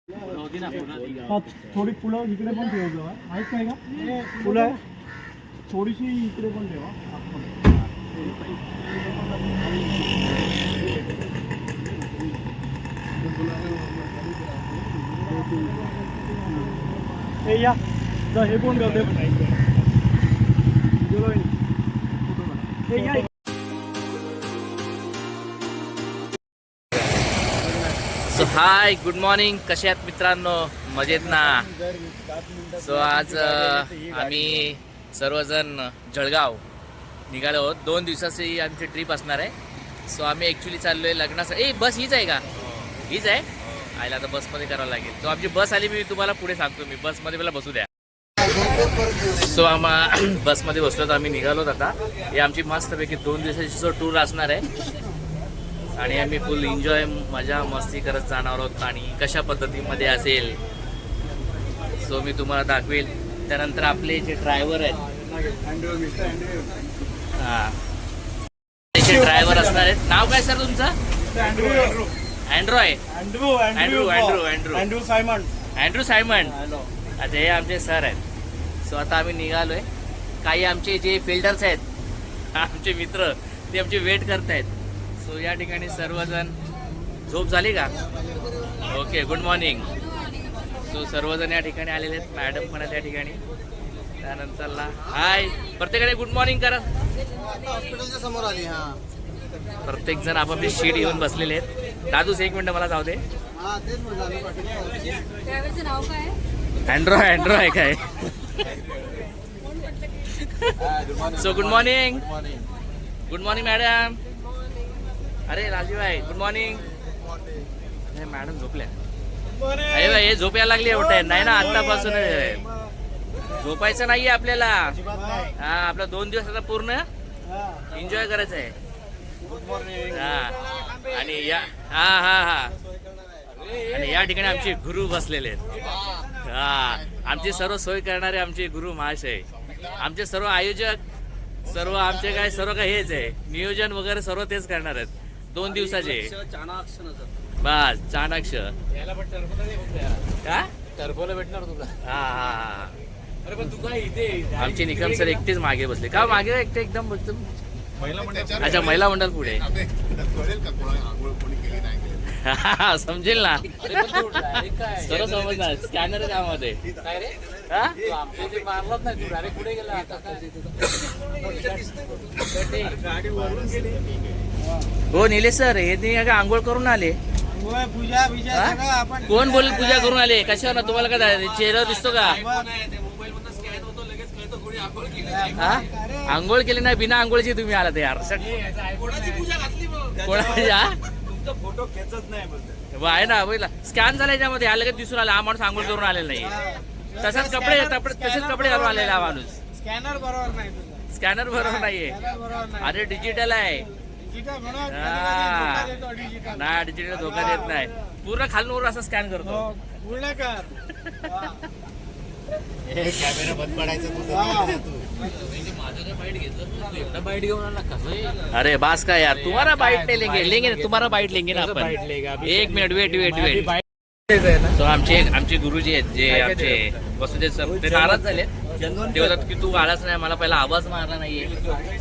हा, थोडी फुलं इकडे पण ठेव जवळ. आहेत काय का फुलं आहे? थोडीशी इकडे पण ठेवा आतमध्ये. हे या जा, हे कोण करते हे या. सो हाय, गुड मॉर्निंग. कसे आहात मित्रांनो? मजेत ना? सो आज आम्ही सर्वजण जळगाव निघालो आहोत. 2 दिवसाची आमची ट्रिप असणार आहे. सो आम्ही ॲक्च्युली चाललो आहे लग्नासाठी. बस हीच आहे का? हीच आहे. आयला आता बसमध्ये करावं लागेल. सो आमची बस आली, मी तुम्हाला पुढे सांगतो. मी बसमध्ये मला बसू द्या. सो बसमध्ये बसलो तर आम्ही निघालो आता. ही आमची मस्तपैकी 2 दिवसाची जो टूर असणार आहे आणि आम्ही फुल एन्जॉय, मजा मस्ती करत जाणार आहोत. आणि कशा पद्धतीमध्ये असेल सो मी तुम्हाला दाखवेल. त्यानंतर आपले जे ड्रायव्हर आहेत, हां, त्याचे ड्रायव्हर असणार आहेत. नाव काय सर तुमचं? अँड्रू आहे. Andrew Simon. अच्छा, हे आमचे सर आहेत. सो आता आम्ही निघालोय. काही आमचे जे फिल्डर्स आहेत, आमचे मित्र, ते आमचे वेट करत आहेत. सो या ठिकाणी सर्वजण, झोप झाली का? Okay, good morning. सो सर्वजण या ठिकाणी आलेले आहेत. मॅडम पण आहेत या ठिकाणी. त्यानंतरला हाय, प्रत्येकाने गुड मॉर्निंग करा. हॉस्पिटलच्या समोर आली. हा, प्रत्येक जण आपापली शीट घेऊन बसलेले आहेत. दादूस, एक मिनिट मला जाऊ दे. हा, तेच म्हटलं. ड्रायव्हरचं नाव काय? अँड्रो आहे काय? So good morning. Good morning madam. अरे राजीव आहे, गुड मॉर्निंग. मॅडम झोपल्या. अरे बाई, हे झोप यायला लागली आहे. नाही ना, आत्तापासून झोपायचं नाहीये आपल्याला. हा, आपला 2 दिवस आता पूर्ण एन्जॉय करायचं आहे. हा, आणि या आणि या ठिकाणी आमचे गुरु बसलेले आहेत. हा, आमची सर्व सोय करणारे आमचे गुरु महाशय, आमचे सर्व आयोजक, सर्व आमचे काय, सर्व काय हेच आहे. नियोजन वगैरे सर्व तेच करणार आहेत. 2 दिवसाचे बस. चाणाक्ष का टर्फोला भेटणार तुला? हा. अरे पण तू काय इथे? आमचे निकम सर एकटेच मागे बसले का? मागे एकटे एकदम बसतो. अच्छा, महिला मंडळ पुढे. समजेल ना, सर्व समजणार. स्कॅनर आहे त्यामध्ये. हो निलेश सर, हे ते आंघोळ करून आले. कोण बोल पूजा करून आले? कशावर ना? तुम्हाला काय चेहरा दिसतो का? आंघोळ केली नाही, बिना आंघोळची तुम्ही आलात यार. फोटो खेचत नाही आहे ना, बघितला स्कॅन झाला याच्यामध्ये. आलं का दिसून आलं हा माणूस आंघोळ करून आलेला नाही. तसेच कपडे घालून आलेला हा माणूस. स्कॅनर बरोबर नाही. स्कॅनर बरोबर नाहीये. अरे डिजिटल आहे. नाही, डिजिटल धोका देत नाही. पूर्ण खालून वर असं स्कॅन करतो. पूर्ण कर. कॅमेरा बंद पडायचं. अरे बास का यार, तुम्हारा बाइट नहीं लेंगे तुम्हारा बाइट लेंगे ना अपन. एक मिनिट, वेट. तो आमचे गुरुजी आहेत, जे आमचे वसुदेव सर, ते नाराज झाले. ते बोलतात की तू आलाच नाही, मला पहिला आवाज मारला नाहीये.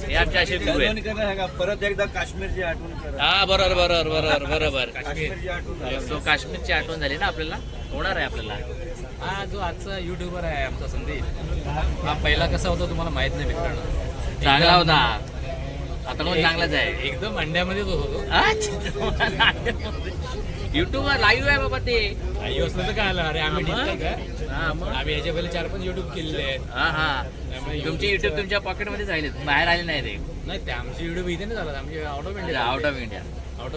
हे आमचे असे गुरु आहेत. परत एकदा काश्मीरची आठवण करा. हा, बरोबर. काश्मीरची आठवण. तो काश्मीरची आठवण झाली ना आपल्याला. होणार आहे आपल्याला. हा, जो आजचा युट्यूबर आहे आमचा संदीप, हा पहिला कसा होता तुम्हाला माहित नाही मित्रांनो. चांगला होता. आता पण चांगलाच आहे. एकदम अंड्यामध्येच होतो. युट्यूबवर लाईव्ह आहे बाबा ते. आई असलं तर काय आलं? अरे आम्ही मग? ठीक आहे का? हा, मग? आम्ही याच्या पहिले 4-5 युट्यूब केलेले आहेत. हा. त्यामुळे तुमचे युट्यूब तुमच्या पॉकेटमध्ये राहिले, बाहेर आले नाही ते. नाही, ते आमचे युट्यूब इथे नाही झालं. आमचे out of India. Out of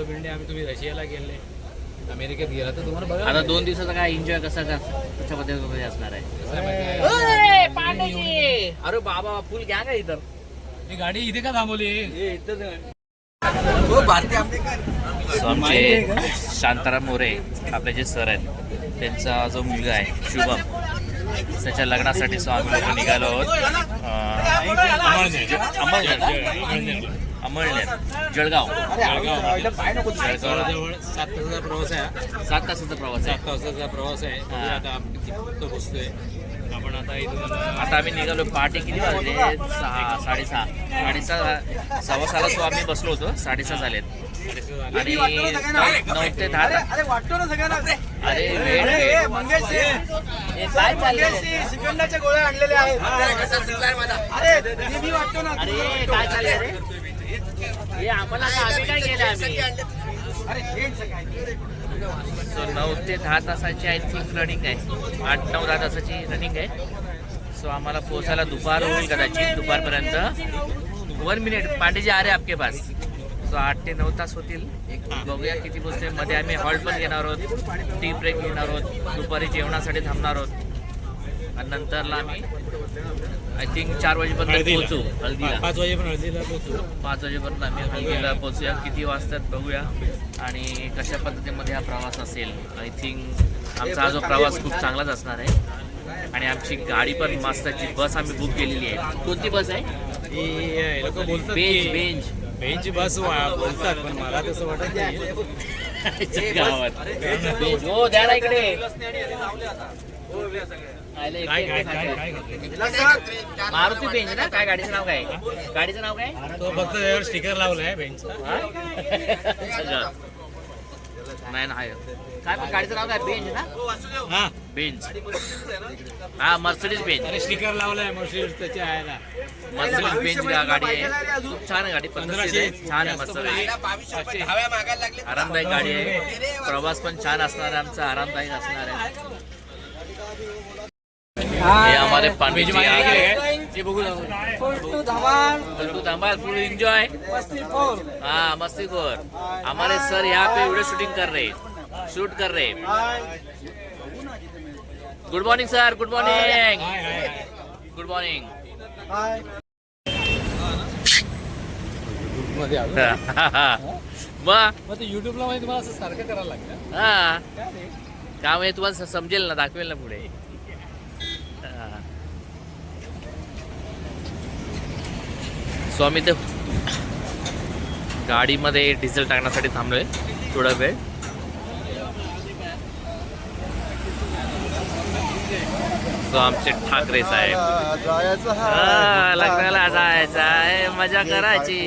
India. आम्ही तुम्ही रशियाला गेले, अमेरिकेत गेला तर तुम्हाला बघा. आता 2 दिवसाचा काय एन्जॉय कशा पद्धतीमध्ये असणार आहे? अरे बाबा, फुल गँग आहे इथं. ही गाडी इथे का थांबवली? आमचे शांताराम मोरे, आपले जे सर आहेत, त्यांचा जो मुलगा आहे शुभम, त्याच्या लग्नासाठी आम्ही लोक निघालो आहोत. अमळनेर जळगाव. जवळजवळ 7 तासाचा प्रवास आहे. 7 तासाचा प्रवास आहे. 7 तासाचा प्रवास आहे. बघूया आता आपण किती फक्त बसतोय. आपण आता इथून आता आम्ही निघालो. पहाटे किती वाजले? 6, 6:30. 6:30 सव्वा 6ला सो आम्ही बसलो होतो. 6:30 झालेत आणि 9 ते 10. अरे वाटतो ना सगळ्यांना. अरे वेळ अरे वेळ. मंगेश हे काय चाललंय? सिकंदाच्या गोळ्या आणलेल्या आहेत. अरे नेहमी वाटतो ना. अरे काय चाललंय रे? हे आम्हाला आम्ही काय केलं आम्ही? अरे जेंट्स काय. सो 9 ते 10 तासाची आय थिंक रनिंग आहे. 8-9-10 तासाची रनिंग आहे. सो आम्हाला पोहोचायला दुपार होईल कदाचित. दुपारपर्यंत 1 मिनिट पांडेजी आ रे आपके पास. सो 8 ते 9 तास होतील. बघूया किती पोहोचते. मध्ये आम्ही हॉल्ट पण घेणार आहोत. टी ब्रेक घेणार आहोत. दुपारी जेवणासाठी थांबणार आहोत आणि नंतरला आम्ही आय थिंक 4 वाजेपर्यंत पोहोचू हल्दीला. 5 वाजेपर्यंत हळदीला पोहोचू. 5 वाजेपर्यंत आम्ही हल्दीला पोहोचूया. किती वाजतात बघूया आणि कशा पद्धतीमध्ये हा प्रवास असेल. आय थिंक आमचा हा जो प्रवास खूप चांगलाच असणार आहे आणि आमची गाडी पण मस्त आहे. बस आम्ही बुक केलेली आहे. कोणती बस आहे? हे लोक बोलतात बेंच बेंच बस बोलतात, पण मला तसं वाटत नाही. गावात बेंच. हो द्या ना इकडे. आयला काय इकडे काय काय काय काय मारुती बेंच ना? काय गाडीचं नाव काय? गाडीचं नाव काय? तो फक्त त्यावर स्टिकर लावलाय बेंचचा. हा? नाही ना आहे. काय पण गाडीचं नाव काय? बेंच ना? हा बेंच. हा मर्सिडीज बेंच. अरे स्टिकर लावलाय मर्सिडीज त्याच्या आहे. मर्सिडीज बेंच गाडी आहे. खूप छान आहे गाडी. पद्धतशीर आहे. छान आहे. मस्त आहे. आरामदायक गाडी आहे. प्रवास पण छान असणार आहे आमचा. आरामदायक असणार आहे. हे हमारे पांडवीजी ते बघू फुलटू धमाल. फुल धमाल फुल एंजॉय. हाँ मस्तीखोर. हमारे सर यहाँ पे वीडियो शूटिंग कर रहे, शूट कर रहे. Good morning sir. Good morning. Good morning. मग ते युट्यूबला मध्ये तुम्हाला असं सारखं करायला लागतं. हा काम हे तुम्हाला समजेल ना, दाखवेल ना पुढे. सो आम्ही ते गाडीमध्ये डिझेल टाकण्यासाठी थांबलोय थोडा वेळ. सो आमचे ठाकरे साहेब लग्नाला जायचं आहे, मजा करायची.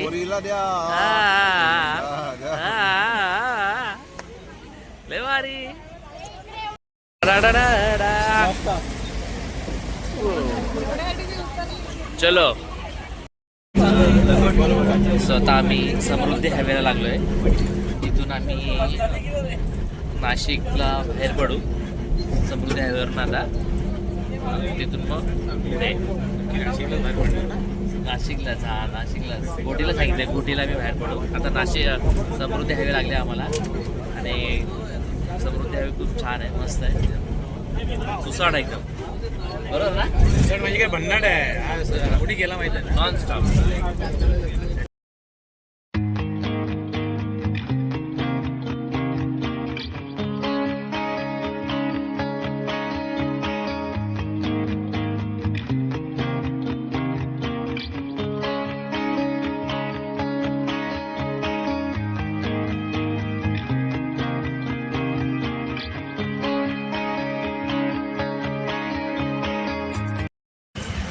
लय भारी. चलो. स्वतः आम्ही समृद्धी हायवेला लागलोय. तिथून आम्ही नाशिकला बाहेर पडू. समृद्धी हायवेवरून आता तिथून मग पुढे नाशिकलाच. हा नाशिकलाच. घोटीला सांगितलं. घोटीला आम्ही बाहेर पडू. आता नाशिक समृद्धी हायवे लागले आम्हाला आणि समृद्धी हायवे खूप छान आहे. मस्त आहे. सुसाड एकदम. बरोबर ना? सर म्हणजे काय भन्नाट आहे. कुठे गेला माहिती आहे नॉन स्टॉप.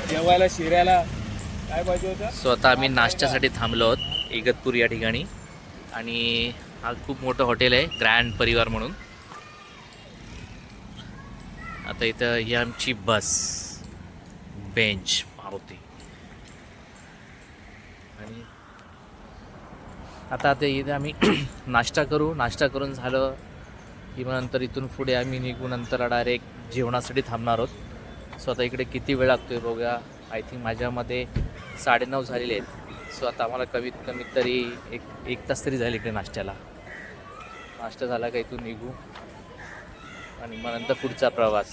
जेवायला शिऱ्याला काय पाहिजे होतं. स्वतः आम्ही नाश्त्यासाठी थांबलो आहोत इगतपूर या ठिकाणी आणि हा खूप मोठं हॉटेल आहे ग्रँड परिवार म्हणून. आता इथं ही आमची बस बेंच मारुती आणि आता इथे आम्ही नाश्ता करू. नाश्ता करून झालं की मग नंतर इथून पुढे आम्ही निघू. नंतर डायरेक्ट जेवणासाठी थांबणार आहोत. सो आता इकडे किती वेळ लागतोय बघूया. आय थिंक माझ्यामध्ये 9:30 झालेले आहेत. सो आता आम्हाला कमीत कमी तरी एक तास तरी जाईल इकडे नाश्त्याला. नाश्ता झाला का इथून निघू आणि मग नंतर पुढचा प्रवास.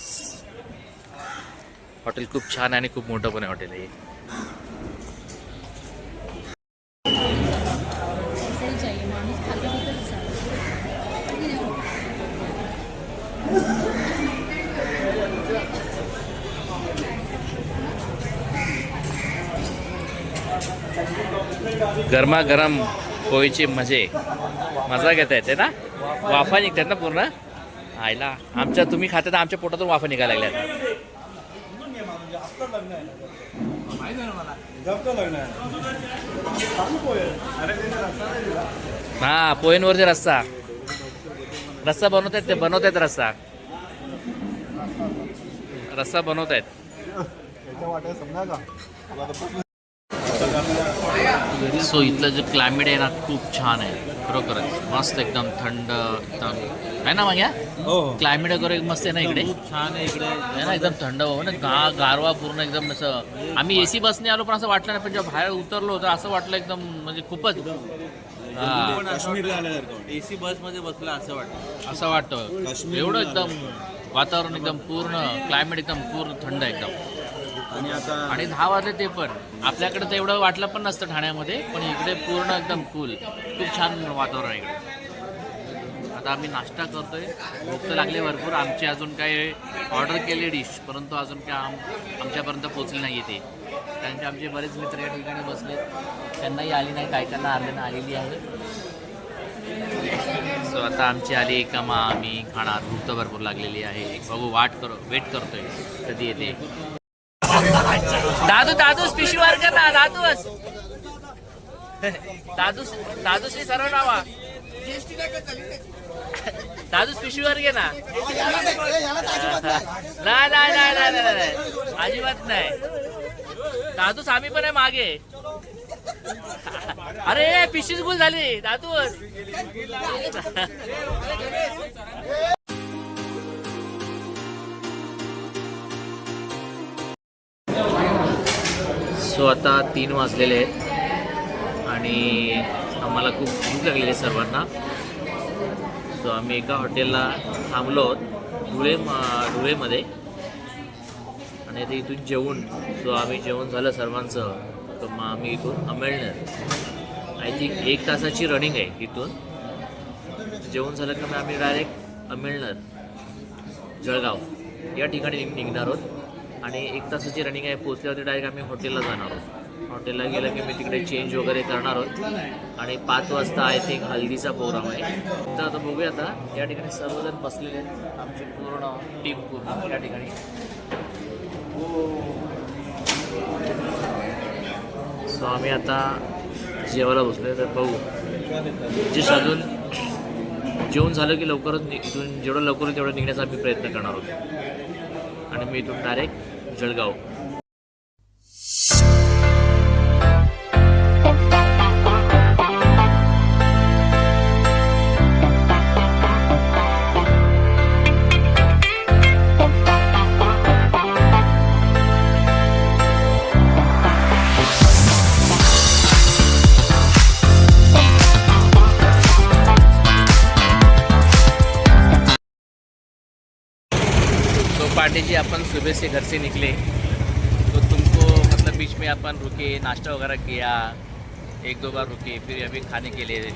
हॉटेल खूप छान आहे आणि खूप मोठं पण आहे हॉटेल आहे. गरमागरम पोळीची मजा घेता येते ना. वाफा निघतात ना पूर्ण. आईला आमच्या तुम्ही खाता तर आमच्या पोटातून वाफा निघायला लागल्या. हा पोळींवरचे रस्सा बनवतायत रस्सा बनवतायत. सो इथलं जे क्लायमेट आहे ना खूप छान आहे खरोखरच. मस्त एकदम थंड एकदम आहे ना. मग या क्लायमेट वगैरे मस्त आहे ना इकडे. छान आहे इकडे. आहे ना एकदम थंड हो ना. गारवा पूर्ण एकदम असं. आम्ही AC बसने आलो पण असं वाटलं नाही. पण जेव्हा बाहेर उतरलो होतं असं वाटलं एकदम म्हणजे खूपच. काश्मीरला आल्यासारखं AC बस मध्ये बसलं असं वाटतं. एवढं एकदम वातावरण एकदम पूर्ण क्लायमेट एकदम पूर्ण थंड आहे एकदम. आणि 10 वाजले ते पण. आपल्याकडे तर एवढं वाटलं पण नसतं ठाण्यामध्ये, पण इकडे पूर्ण एकदम कूल. खूप छान वातावरण आहे इकडे. आता आम्ही नाश्ता करतोय. भूक तर लागली भरपूर. आमची अजून काही ऑर्डर केली डिश परंतु अजून काय आमच्यापर्यंत पोचली नाही ते. कारण की आमचे बरेच मित्र या ठिकाणी बसले. त्यांनाही आली नाही. काही त्यांना आलेली आहे. सो आता आमची आली का मग आम्ही खाणार. भूक तर भरपूर लागलेली आहे. बघू वेट करतोय कधी येते. दादूस पिशवीवर कर ना. दादूसनी सर्व नावा. दादूस पिशवीवर घे ना. नाही अजिबात नाही. दादूस आम्ही पण आहे मागे. अरे पिशवीच गुल झाली दादूस. सो आता 3 वाजलेले आहेत आणि आम्हाला खूप भूक लागलेली आहे सर्वांना. सो आम्ही एका हॉटेलला थांबलो धुळेमध्ये आणि आता इथून जेवून. सो आम्ही जेवण झालं सर्वांचं. तर मग आम्ही इथून अंमळनेर आय थिंक 1 तासाची रनिंग आहे इथून. जेवण झालं का मग आम्ही डायरेक्ट अंमळनेर जळगाव या ठिकाणी निघणार आहोत. आणि 1 तासाची रनिंग आहे. पोचल्यावरती डायरेक्ट आम्ही हॉटेलला जाणार आहोत. हॉटेलला गेलं की मी तिकडे चेंज वगैरे करणार आहोत. आणि 5 वाजता आय थिंक हल्दीचा प्रोग्राम आहे. तर आता बघूया. आता या ठिकाणी सर्वजण बसलेले आहेत. आमची पूर्ण टीम पूर्ण या ठिकाणी. सो आम्ही आता जेवायला बसलो. तर बघू जे अजून जेवण झालं की लवकरच इथून जेवढं लवकर होईल तेवढं निघण्याचा आम्ही प्रयत्न करणार आहोत. आणि मी इथून डायरेक्ट जळगाव. पांडे जी अपन सुबह से घर से निकले तो तुमको मतलब बीच में अपन रुके नाश्ता वगैरह किया 1-2 बार रुके फिर अभी खाने के लिए.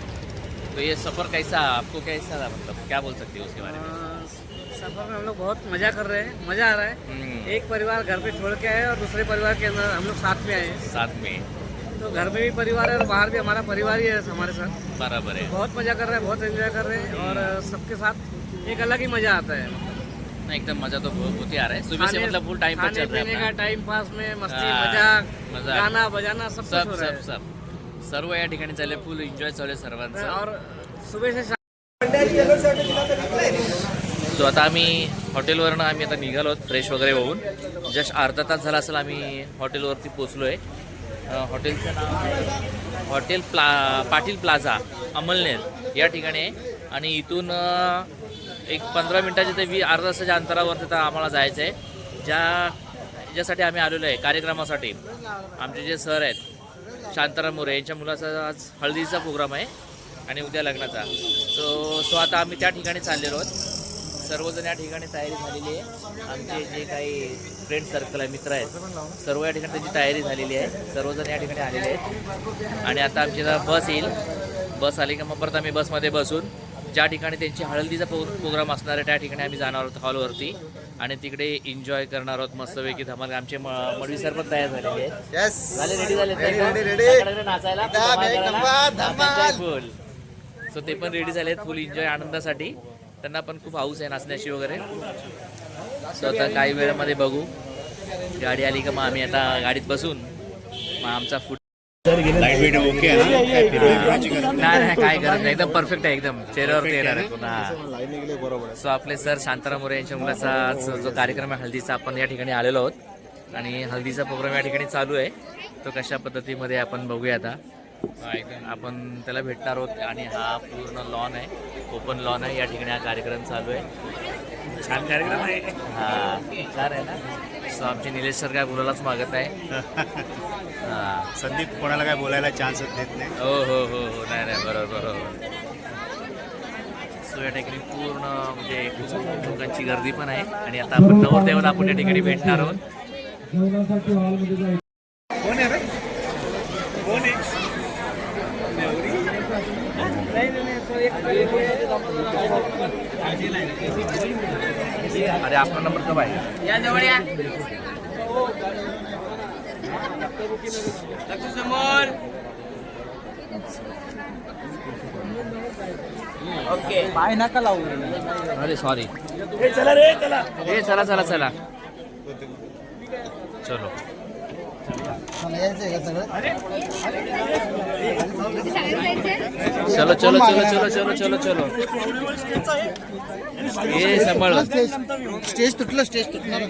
तो ये सफ़र कैसा आपको कैसा था मतलब क्या बोल सकते हो उसके बारे में. सफर में हम लोग बहुत मजा कर रहे हैं. मजा आ रहा है. एक परिवार घर पे छोड़ के आए और दूसरे परिवार के अंदर हम लोग साथ में आए. साथ में तो घर में भी परिवार है और बाहर भी हमारा परिवार ही है हमारे साथ. बराबर है. बहुत मजा कर रहे हैं. बहुत एंजॉय कर रहे हैं और सबके साथ एक अलग ही मजा आता है. एकदम मजा तो बहुत ही आ रहा है. सुबह से मतलब फुल टाइम पर चल रहा है का टाइम पास में मस्ती मजाक, गाना बजाना सब सर्व या ठिकाणी चालले. फुल एन्जॉय चालू आहे सर्वांचं. और सुबह से सो आता आम्ही हॉटेलवरनं आम्ही आता निघालो आहोत फ्रेश वगैरे होऊन. जस्ट अर्धा तास झाला असेल आम्ही हॉटेलवरती पोचलो आहे. हॉटेलचं नाव हॉटेल पाटील प्लाझा अंमळनेर या ठिकाणी आहे. आणि इथून एक 15 मिनिटाच्या ते अर्धा तासाच्या अंतरावरती तर आम्हाला जायचं आहे. ज्यासाठी आम्ही आलेलो आहे कार्यक्रमासाठी. आमचे जे सर आहेत शांताराम मोरे यांच्या मुलाचा आज हळदीचा प्रोग्राम आहे आणि उद्या लग्नाचा. सो आता आम्ही त्या ठिकाणी चाललेलो आहोत. सर्वजण या ठिकाणी तयारी झालेली आहे. आमचे जे काही फ्रेंड सर्कल आहे मित्र आहेत सर्व या ठिकाणी त्यांची तयारी झालेली आहे. सर्वजण या ठिकाणी आलेले आहेत. आणि आता आमची बस येईल. बस आली का मग परत आम्ही बसमध्ये बसून ज्या ठिकाणी त्यांची हळदीचा प्रोग्राम असणार आहे त्या ठिकाणी आम्ही जाणार आहोत हॉलवरती. आणि तिकडे एन्जॉय करणार आहोत मस्तपैकी धमाल. आमचे मडवी सर पण तयार झालेले आहेत. यस झाले रेडी झाले ready. नाचायला एकदम एक नंबर, धमाल. फुल. सो ते पण रेडी झालेत फुल एन्जॉय आनंदासाठी. त्यांना पण खूप हाऊस आहे नाचण्याची वगैरे. सो आता काही वेळामध्ये बघू गाडी आली का मग आम्ही आता गाडीत बसून मग आमचा फूड नाही काय गरज नाही एकदम परफेक्ट आहे एकदम चेहऱ्यावरती येणार आहे पुन्हा. सो आपले सर शांताराम मोरे यांच्या मुलाचा आज जो कार्यक्रम आहे हल्दीचा आपण या ठिकाणी आलेलो आहोत आणि हल्दीचा प्रोग्राम या ठिकाणी चालू आहे. तो कशा पद्धतीमध्ये आपण बघूया आता. आपण त्याला भेटणार आहोत आणि हा पूर्ण लॉन आहे ओपन लॉन आहे. या ठिकाणी हा कार्यक्रम चालू आहे. छान कार्यक्रम आहे हा छान आहे ना. सो आमचे निलेश सर काय बोलायलाच मागत आहे. हां संदीप कोणाला काय बोलायला चान्सच देत नाही. हो हो हो हो नाही बरोबर बरोबर. सो या ठिकाणी पूर्ण म्हणजे खूप लोकांची गर्दी पण आहे आणि आता आपण नवरदेवाला आपण या ठिकाणी भेटणार आहोत. कोण आहे रे कोण आहे अरे आपला नंबर कब आहे या जवळ या समोर. ओके पाय नका लावू. अरे सॉरी चला रे चला ए चला चला चला चलो. चलो चलो चलो चलो चलो चलो चलो ये सांभाळ. स्टेज तुटलं स्टेज तुटणार.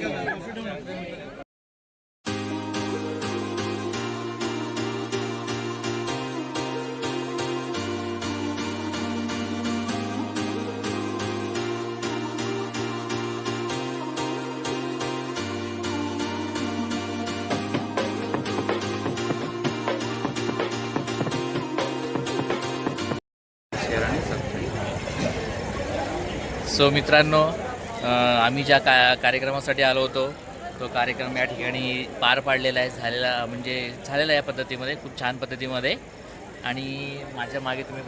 सो मित्रांनो आम्ही ज्या कार्यक्रमासाठी आलो होतो तो कार्यक्रम या ठिकाणी पार पाडलेला आहे झालेला आहे या पद्धतीमध्ये खूप छान पद्धतीमध्ये. आणि माझ्या मागे तुम्ही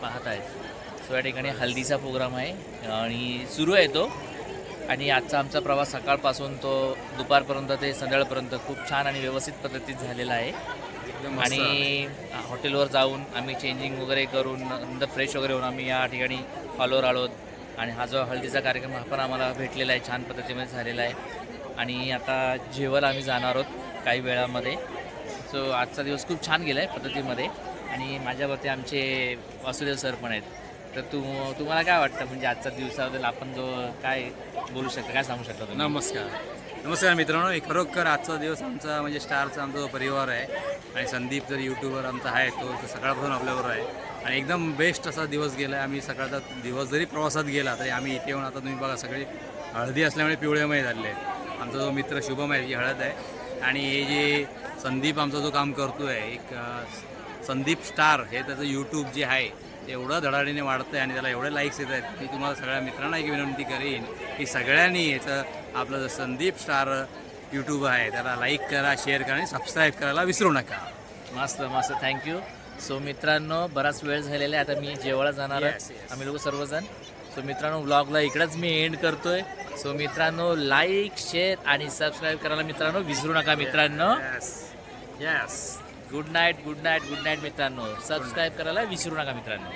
पाहत आहेत सो या ठिकाणी हल्दीचा प्रोग्राम आहे आणि सुरू आहे तो. आणि आजचा आमचा प्रवास सकाळपासून तो दुपारपर्यंत ते संध्याकाळपर्यंत खूप छान आणि व्यवस्थित पद्धतीत झालेला आहे. आणि हॉटेलवर जाऊन आम्ही चेंजिंग वगैरे करून नंतर फ्रेश वगैरे होऊन आम्ही या ठिकाणी फॉलोवर आलो. आणि हा जो हळदीचा कार्यक्रम हा पण आम्हाला भेटलेला आहे छान पद्धतीमध्ये झालेला आहे. आणि आता जेवायला आम्ही जाणार आहोत काही वेळामध्ये. सो आजचा दिवस खूप छान गेला आहे पद्धतीमध्ये. आणि माझ्यावरती आमचे वासुदेव सर पण आहेत. तर तुम्हाला काय वाटतं म्हणजे आजच्या दिवसाबद्दल आपण जो काय बोलू शकता काय सांगू शकता तुम्ही? नमस्कार मित्रांनो. हे खरोखर आजचा दिवस आमचा म्हणजे स्टारचा आमचा जो परिवार आहे आणि संदीप जर यूट्यूबर आमचा आहे तो सकाळपासून आपल्याबरोबर आहे आणि एकदम बेस्ट असा दिवस गेला आहे. आम्ही सकाळचा दिवस जरी प्रवासात गेला तरी आम्ही इथे येऊन आता तुम्ही बघा सगळे हळदी असल्यामुळे पिवळेमय झालेले आहेत. आमचा जो मित्र शुभम आहे ही हळद आहे. आणि हे जे संदीप आमचा जो काम करतो आहे एक संदीप स्टार हे त्याचं यूट्यूब जे आहे ते एवढं धडाडीने वाढतं आहे आणि त्याला एवढे लाईक्स येत आहेत. मी तुम्हाला सगळ्या मित्रांना एक विनंती करेन की सगळ्यांनी याचं आपलं जो संदीप स्टार यूट्यूब आहे त्याला लाईक करा शेअर करा आणि सबस्क्राईब करायला विसरू नका. मस्त मस्त थँक्यू. सो मित्रांनो बराच वेळ झालेला आहे आता मी जेवायला जाणार आहे आम्ही लोक सर्वजण. सो मित्रांनो व्लॉगला इकडंच मी एंड करतोय. सो मित्रांनो लाईक शेअर आणि सबस्क्राईब करायला मित्रांनो विसरू नका मित्रांनो. Yes good night good night good night मित्रांनो. सबस्क्राईब करायला विसरू नका मित्रांनो.